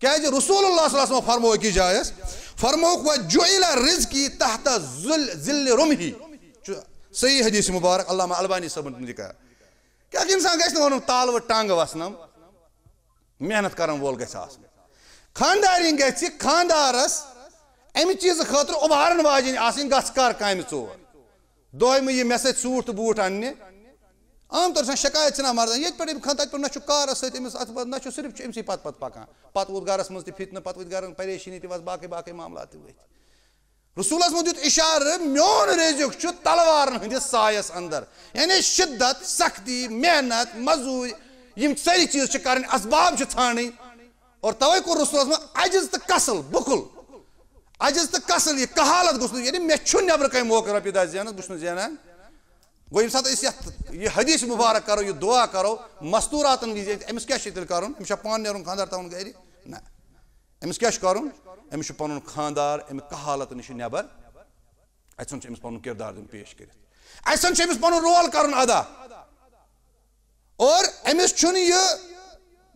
Speaker 1: क्या रसूलुल्लाह सल्लल्लाहु अलैहि वसल्लम फरमो कि जायस फरमो व जुइल रिज़्क़ी तहत ज़िल्ल रुमही सही हदीस मुबारक अल्लामा अलबानी सबन लिखा क्या इंसान गस वन तालव टांग वसनम मेहनत करन वोल गस आसन खानदारी गस खानदारस अमि चीज खतर उभारन वाजिन आसिन गस कर काम चोर दोम ये मे सत सूट तो बूट अन्ने आम तौर शिकायत ना मर्दन ये पे तत पे ना कार समिस ना सिर्फ अमसी पत पकान पत वोत गरस मज फितन पत वो गर परेशानी तस बाकी बाकी मामला वो रसूलस मज दुत इशार मोन रिज़्क़ तलवारन हंदिस सायस अंदर यानी शिद्दत सख्ती मेहनत मजूरी यम सारी चीज कर असबाब छानी और तवे को रसूलस में अजिज तो कसल बुकुल अजिज तो कसल ये कहालत गोस यानी मे नबर कम मौका रपी दह जेन बहुत जेनान गो ये सात ये हदीस मुबारक करो ये दुआ करो मस्तूरातन विज अमिस क्या कर अमिस पान नेरुन खानदार तवन गर ना अमिस क्या कर अमिस पन खानदार अमि कहालत नश नबर असन अमिस पन किरदार दिन पेश कर असन अमिस पन रोल कर अदा और अमिस यह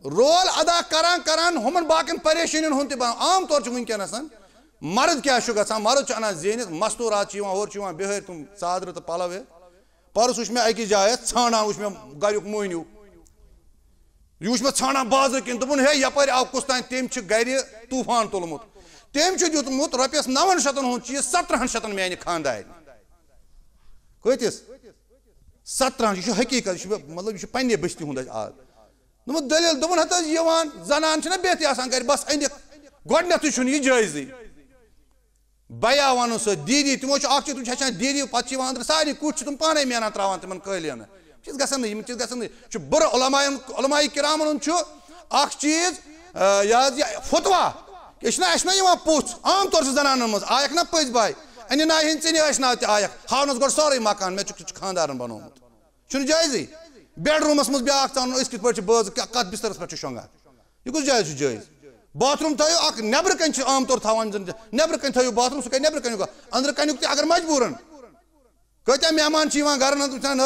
Speaker 1: रोल अदा करान करान हुमन बाकन परेशानी हूं तन आम तौर वनकस मर्द क्या ग मर्द अना जेनित मस्तूरात और बिहार तुम चादर तो पलव परस वो अकिस जाए छाना वो गुक मोहनू यह वो छाना बाजार कन दोपन हे यपर आव कुस तान तम गर तूफान तुलमुत तम दुतमुत रपस 900 हूं चीज 1700 मान खानदार कतिस 17 यह हकीकत मतलब यह पे बस्ती हूं आज दोप दलील दोपन हत जनान बेहत गर बस अंदिक गोडनथ यह जायज बया वन सो दीदी तमो तुम हेचान दीदी पे अंदर सारी कुछ तुम पाने मेहनत त्रावान तिमन कलियन चीज गसन बुर उलमाए किरामन चीज फतवा यह पुछ आम तौर से जनान मज आयक ना पज बाय अन ना ना आयक हावनस गो सोरे मकान मे खानदार बनोमुत जायज बेडरूमस मज ब्या इस कत बज कत बिस्तरस पे शोंगान यह कुछ जायज जायज बाथरूम थो नबर कन आम तौर थवान नबर कन थो बाथरूम सह नबर कन अंदर कनुक अगर मजबूरन कत्या मेहमान गर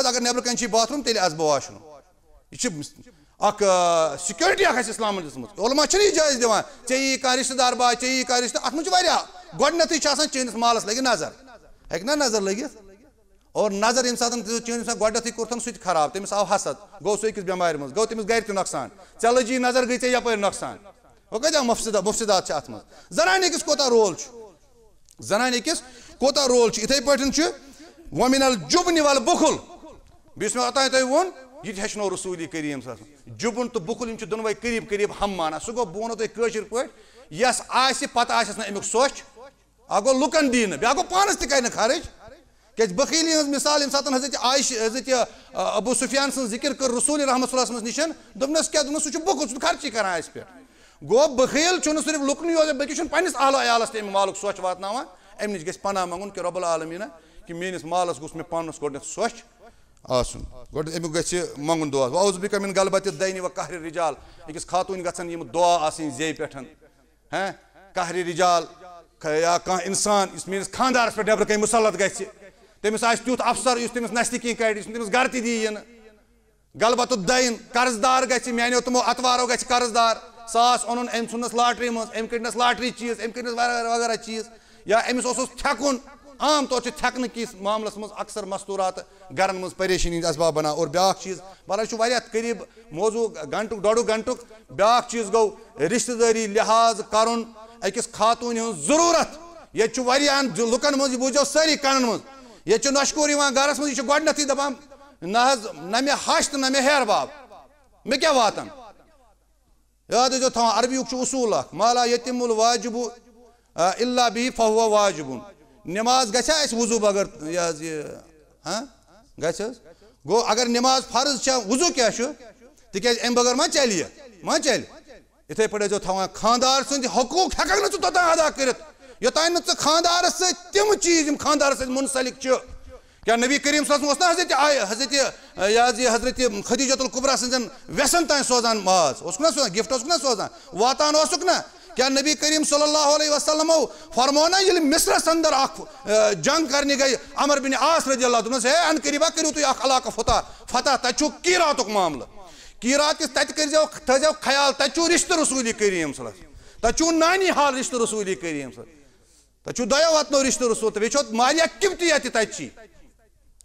Speaker 1: अगर नबर कन बाथरूम तेल अस बह वाशरूम यह सिक्योरिटी इस्लाम उलमा यह जायज दिवान ऐ यी कह रिश्तेदार बाय ऐ यी कह रिश्तेदार अत मह गोडनथ चेनिस मालस लगे नजर हेक ना नजर लगित और नजर ये सात चेनिस गोडनथ कोर सह खराब तमिस आव हसद गो सह अकिस बेमार मज गो तमिस गर नुकसान ऐ लजी नजर गई ऐ यपर नुकसान वो कत्या मुफसदात अत मज जनान अकिस कोता रोल जनान अकिस कोता रोल इथे पे वमिनल जुबन वल बुखुल बीस मे ओतान तुम वोन यह हेचनो रसूल करीम जुबन तो बुखुल दोनवे करीब करीब हम माना सह गो बह वो तुम पे यस पत अमुक सोच आ गो लुकन दीन बे गो पानस तक खर्च क्या बखीली हज मिसाल यम सात हजरत अबू सुफियान सं जिक्र कर रसूल रहमत निशन दोपनस क्या दोपनस सह बुखुल खर्ची कर पे गो बखील सिर्फ लुकन योज बल्कि पन्निस आहलो अयालस तम मालुक सोच वातनावान अमि नश गो पनाह मंगुन कि रब्बुल आलमीन कि मेनिस मालस गोस मे पानस गोडनथ सोच आसन गोड अमुक गछि मंगुन दुआ वऊज़ु बिका मिन गलबत दैन व कहर रिजाल अकिस खातून गछन यम दुआ आसिन जे पेठन हैं कहर रिजाल या कह इंसान इस मेनिस खानदारस पे डबर कहीं मुसल्लत गछि तमिस आस त्युत अफसर इस तमिस नस्तिकी कड़ तमिस गर ती दीन गलबत दैन कर्जदार गछि मानो तमो अतवारो गछि कर्जदार सास ओन अम सुनस लाटरी मज अम कड़नस लाटरी चीज अम कड़नस वगैरह वगैरह चीज या अमिस थकुन आम तौर थकन किस मामलस मज अक्सर मस्तूरात गरन मज परेशानी असबाब बना और ब्या चीज बहर करीब मौजू घंटुक डोड़ घंटुक ब्या चीज गो रिश्तेदारी लिहाज कर अकिस खातून हज जरूरत ये लुकन मज बूझो सारी कन मज ये नशकूर गरस मज यह गोडनथी दपान न मे हश तो न मे हेर बाब मे क्या वातन याद जो था अरबी उसूल माला यतिमुल वाजिबु इल्ला बिही फहुवा वाजिबुन नमाज गछा वजू बगर हाँ गो अगर नमाज फर्ज वजू क्या तिक अम बगर मा चल इथे पे जो था खानदार सद हकूक हेकन तोतान अदा कर योतान खानदार सम चीज खानदार मुनसलिक क्या नबी करीम सल्लल्लाहु अलैहि वसल्लम हजरत खदीजतुल कुबरा सन व्यसन तान सोजान माज सोजान गिफ्ट सोजान वातान ना क्या नबी करीम सल्लल्लाहु अलैहि वसल्लम फरमो ना ये मिस्रस अंदर जंग करने गई अमर बिन आस रज़ियल्लाहु अन्हु है अन करीबा करू तुम इलाका फतह तु कीरातुक मामला कीरात थो ख्याल तु रिश्त रसूल करीम तु नानी हाल रिश्त रसूल करीम तु दयो वतनो रिश्त रसूल तो मारिया किमती तची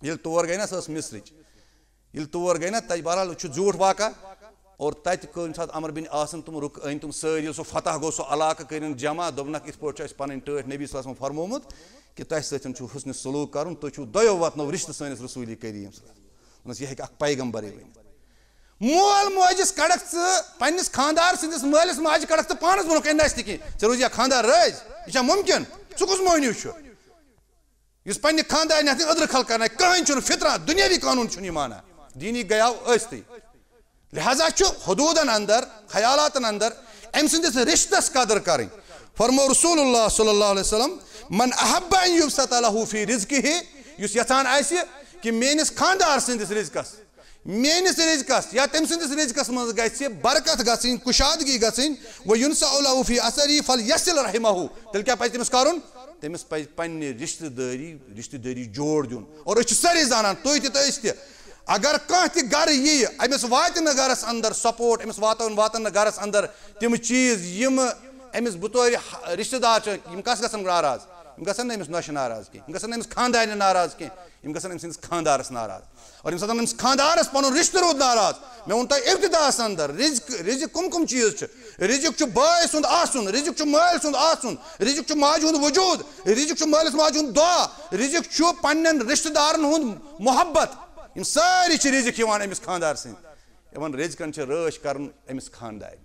Speaker 1: ये तौर गई ना सह मिस्रिच ये तौर गई ना तज बहरहाल झूठ वाक़ा और तत सात अमर बिन आसन तुम रुक अन तुम सर सो फतह गो सो इलाका कर जमा दोपनक इत पे पन टठ नबी सल्लल्लाहु अलैहि वसल्लम फरमोमुत कि तह सत हुस्न सलूक कर तुम दयो वतनो रिश्त सैनिस रसूल करीम यह पैगम्बर मोल मोजिस कड़क पन्निस खानदार सदिस मालिस माज कड़क पानस बनो कह नजदीकी ऐ रोज खानदार रज यह मुमकिन कुस मोहनी इस पन्ने खानदार अदर खल करना कहीं फितरा दुनियावी कानून माना दीनी गया अस्ती लिहाजा हदूदन अंदर ख्यालातन अंदर अम सदिस रिश्तस कदर करें फरमो रसूलुल्लाह सल्लल्लाहु अलैहि वसल्लम मन अहब्बा अन युबसत लहू फी रिज़्क़िही युस यछान आसि कि मेनिस खानदार सदिस रिज़्क़स मेनिस रिज़्क़स या तम सदिस रिज़्क़स मज गछि बरकत गछिन कुशादगी गछिन व युनसउ लहू फी असरी फलयसिल रहमहू तेल क्या पज तमिस करुन तमिस पज पन्ने रिश्तेदारी जोड़ दिन और अस सारे जानान तुय ते अगर कह गर यी अमिस वात गरस अंदर सपोर्ट अमिस वातन गरस अंदर तिम चीज यम अमिस बतौर रिश्तेदार कस गसन नाराज गसन अमिस नश नाराज कह गसन अमिस खानदार नाराज कह गसन अम सिंदिस खानदारस नाराज और यम अमिस खानदारस पन रिश्ते रोद नाराज मे वोन तह इब्तिदास अंदर रिज़्क़ कुम चीज रिज़्क़ बाय सुंद आसुन रिज़्क़ माल सुंद आसुन रिज़्क़ माज हुंद वजूद रिज़्क़ मालिस माज हुंद दुआ रिज़्क़ पन्न रिश्तेदारन हुंद मोहब्बत इन सारी रिज़्क़ अमिस खानदार सन रिज़्क़न रश कर अमिस खानदार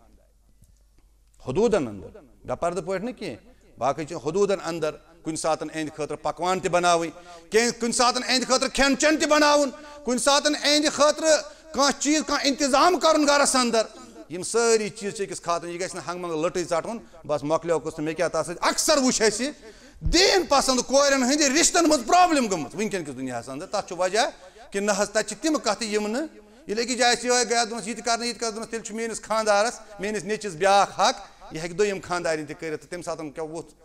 Speaker 1: हदूदन अंदर बेपर्द पे न कह बाकी हदूदन अंदर कुन सातन एंद खतर पकवान त बनावी कुन सातन एंद खतर खेन चन त बनावन कुन सातन एंद खतर कह चीज कह इंतजाम करन गरस अंदर यम सारी चीज अकिस खातन यह गस हंग मंग लट चटन बस मकलो कुछ मे क्या तस अक्सर वुच दीन पसंद कोरन हंद रिश्तन मज प्रॉब्लम गमत वनकन किस दुनिया अंदर तथ वजह कि न तत तिम कत यम नकि जाए गया दोस यह कर तेल मेनिस खानदारस मेनिस नेचिस ब्या हक यह हेक दोयम खानदारी कर तम सात क्या वोत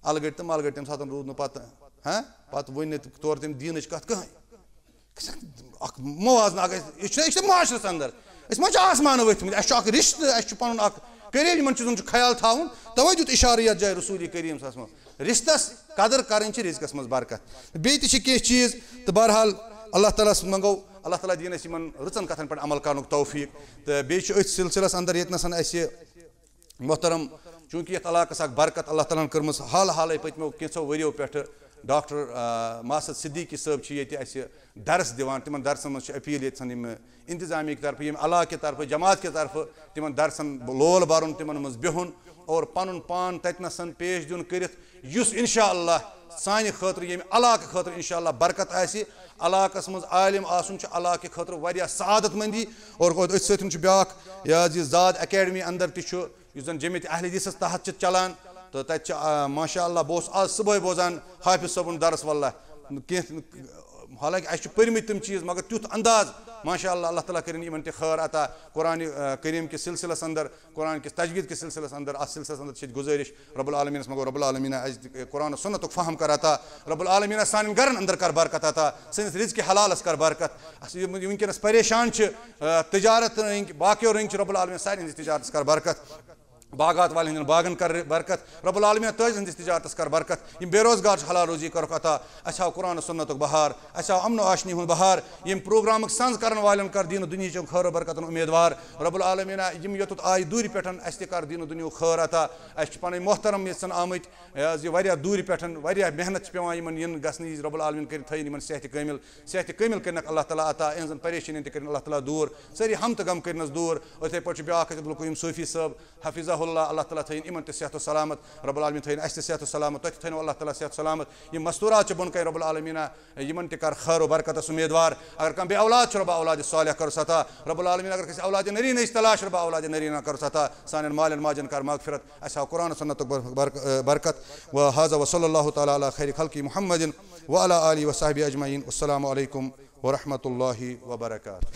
Speaker 1: अलगट तो मलगट तम सात रूद पत वन तौर तम दीन कत कहीं मवाजन यह माशरस अंदर मा आसमान वथम अ रिश्त पन करेज इन ख्याल थावन तवे दुत इशार यथ जाए रसूल करीम रिश्तस कदर करें रिज़्क़स मज बरकत बे कह चीज तो बहरहाल अल्लाह ताला मंगो अल्लाह ताला दीन रचन कथन पे अमल कर तौफीक तो बे सिलसिलस अंदर ये मोहतरम चूँकि ये इलाकस बरकत अल्लाह ताला कर्म हाल हाल पत्मो कैंसो वरियो पे डॉक्टर मासद सिद्दीकी साहब ये दरस दिवान तिमन दरसन मज अपील ये इंतजामी की तरफ यम अला के तरफ जमात के तरफ तिमन दरसन लोल बरुन तिमन मज बिहुन और पन पान ततनसन पेश दिन कर इंशाअल्लाह सानि खतर यम अलाक खतर इंशाअल्लाह बरकत आसि अलाकस मज आलिम आसुन अलाक के खतर वारिया सआदत मंदी और अथ सत ब्याक यह जाद अकेडमी अंदर तन जमियत अहले हदीस तहत चलान तो तत माशाअल्लाह बस आज सुबह बोजान हाफिज सबन दरस वल्लाह हालांकि अस पर्मित तम चीज मगर तुथ अंदाज माशाअल्लाह अल्लाह ताला करें इन खैर अता कुरान करीम के सिलसिलस अंदर कुरान के तजवीद के सिलसिलस अंदर अस सिलसिलस अंदर गुजारिश रब्बुल आलमीन मगो रब्बुल आलमीन कुरान सुन्नत फहम कर अता रब्बुल आलमीन सान गरन अंदर कर बरकत अता सनिस रिज़्क़ हलालस कर बरकत वनकस परेशान तजारत बाकी रंग रब्बुल आलमीन सारी तजारत कर बरकत बागात वाले बागन कर बरकत रब्बुल आलमीन तज हंदिस तिजारतस कर बरकत यम बेरोजगार हलाल रोजी कर अता अच्छा कुरान सुन्नत बहार अच्छा अमन आशनी हुंद बहार यम प्रोग्राम संज कर वालन कर दीन दुनिया खैर बरकत उम्मीदवार रब्बुल आलमीन यम योत आय दूर पे अस कर दीन दुनिया खैर अता अस पन मोहतरम ये आमत वारिया दूर पे वारिया मेहनत पेवान इन गसन रब्बुल आलमीन कर थन सेहत कमिल कर अल्लाह ताला अता इन परेशानी कर अल्लाह ताला दूर सारी हम तो गम कर दूर अथे पे ब्या सूफी साहब हफिज़ा अब्दुल्ला अल्लाह ताला थैन इमन ते सेहत सलामत रब्बुल आलमीन थैन अस ते सेहत सलामत तो थैन अल्लाह ताला सेहत सलामत ये मस्तूरात बुन कर रब्बुल आलमीन यमन ते कर खैर व बरकत उम्मीदवार अगर कम बे औलाद रब्बा औलाद सालिह कर सता रब्बुल आलमीन अगर किसी औलाद नरीन तलाश रब्बा औलाद नरीन कर सता सान मालन माजन कर मगफिरत असा कुरान सुन्नत बरकत व हाज़ा व सल्लल्लाहु तआला अला खैर खल्क़ि मुहम्मदिन व अला आलिहि व सहबी अजमईन। अस्सलामु अलैकुम व रहमतुल्लाहि व बरकातुहू।